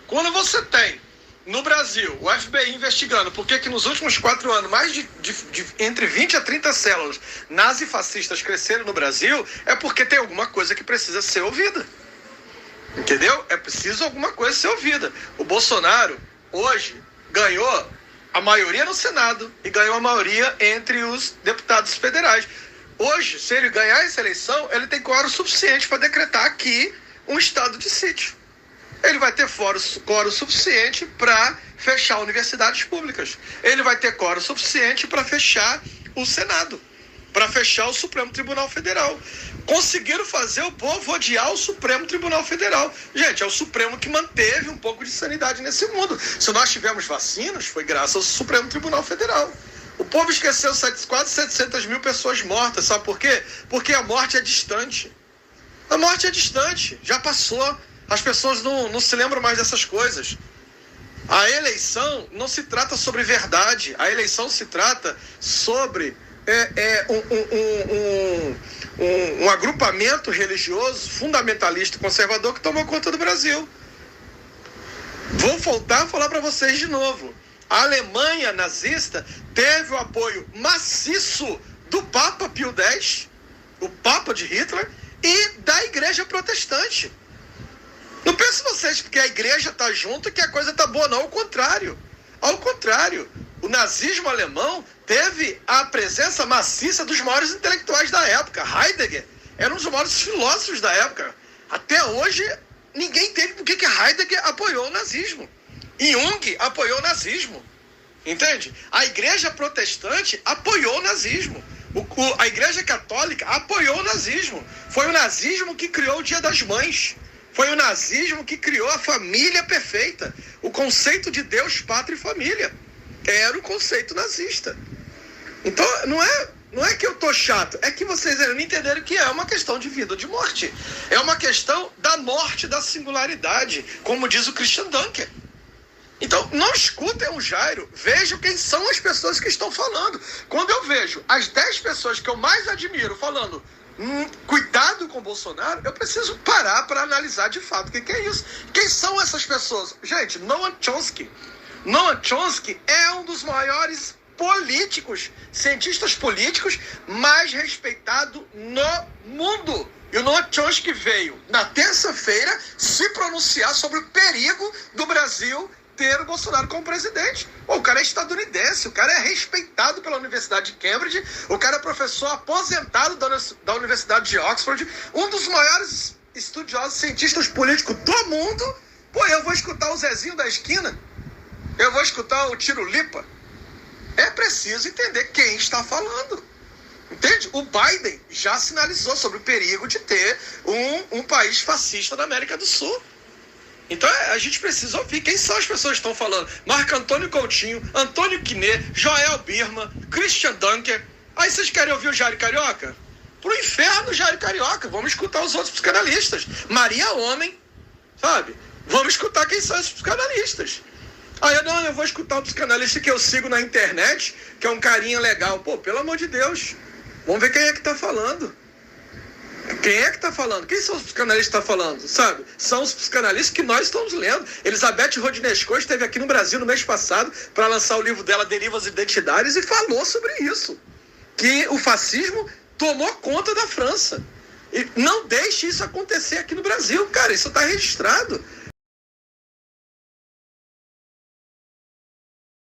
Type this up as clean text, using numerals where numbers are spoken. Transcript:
Quando você tem no Brasil o FBI investigando por que nos últimos 4 anos mais de entre 20 a 30 células nazifascistas cresceram no Brasil, é porque tem alguma coisa que precisa ser ouvida. Entendeu? É preciso alguma coisa ser ouvida. O Bolsonaro, hoje, ganhou a maioria no Senado e ganhou a maioria entre os deputados federais. Hoje, se ele ganhar essa eleição, ele tem quórum suficiente para decretar aqui um estado de sítio. Ele vai ter quórum suficiente para fechar universidades públicas. Ele vai ter quórum suficiente para fechar o Senado, para fechar o Supremo Tribunal Federal. Conseguiram fazer o povo odiar o Supremo Tribunal Federal. Gente, é o Supremo que manteve um pouco de sanidade nesse mundo. Se nós tivemos vacinas, foi graças ao Supremo Tribunal Federal. O povo esqueceu quase 700 mil pessoas mortas. Sabe por quê? Porque a morte é distante. A morte é distante, já passou. As pessoas não se lembram mais dessas coisas. A eleição não se trata sobre verdade. A eleição se trata sobre um agrupamento religioso, fundamentalista e conservador que tomou conta do Brasil. Vou voltar a falar para vocês de novo. A Alemanha nazista teve o apoio maciço do Papa Pio X, o Papa de Hitler, e da Igreja Protestante. Não pensem vocês porque a igreja está junto que a coisa está boa, não. Ao contrário. Ao contrário. O nazismo alemão teve a presença maciça dos maiores intelectuais da época. Heidegger era um dos maiores filósofos da época. Até hoje, ninguém entende por que Heidegger apoiou o nazismo. Jung apoiou o nazismo. Entende? A igreja protestante apoiou o nazismo. A igreja católica apoiou o nazismo. Foi o nazismo que criou o Dia das Mães. Foi o nazismo que criou a família perfeita. O conceito de Deus, pátria e família. Era o conceito nazista. Então, não é que eu tô chato. É que vocês não entenderam que é uma questão de vida ou de morte. É uma questão da morte, da singularidade. Como diz o Christian Dunker. Então, não escutem o Jairo. Vejam quem são as pessoas que estão falando. Quando eu vejo as 10 pessoas que eu mais admiro falando cuidado com o Bolsonaro, eu preciso parar para analisar de fato o que é isso. Quem são essas pessoas? Gente, Noam Chomsky. Noam Chomsky é um dos maiores políticos, cientistas políticos mais respeitado no mundo. E o Noam Chomsky veio na terça-feira se pronunciar sobre o perigo do Brasil ter o Bolsonaro como presidente. O cara é estadunidense, o cara é respeitado pela Universidade de Cambridge, o cara é professor aposentado da Universidade de Oxford, um dos maiores estudiosos, cientistas políticos do mundo. Pô, eu vou escutar o Zezinho da esquina? Eu vou escutar o Tiro Lipa? É preciso entender quem está falando. Entende? O Biden já sinalizou sobre o perigo de ter um país fascista na América do Sul. Então a gente precisa ouvir quem são as pessoas que estão falando. Marco Antônio Coutinho, Antônio Quiné, Joel Birman, Christian Dunker. Aí vocês querem ouvir o Jairo Carioca? Pro inferno, Jairo Carioca. Vamos escutar os outros psicanalistas. Maria Homem, sabe? Vamos escutar quem são esses psicanalistas. Aí eu vou escutar o psicanalista que eu sigo na internet, que é um carinha legal. Pô, pelo amor de Deus. Vamos ver quem é que tá falando. Quem é que está falando? Quem são os psicanalistas que estão falando? Sabe? São os psicanalistas que nós estamos lendo. Elizabeth Rodinesco esteve aqui no Brasil no mês passado para lançar o livro dela, Derivas Identitárias, e falou sobre isso. Que o fascismo tomou conta da França. E não deixe isso acontecer aqui no Brasil, cara. Isso está registrado.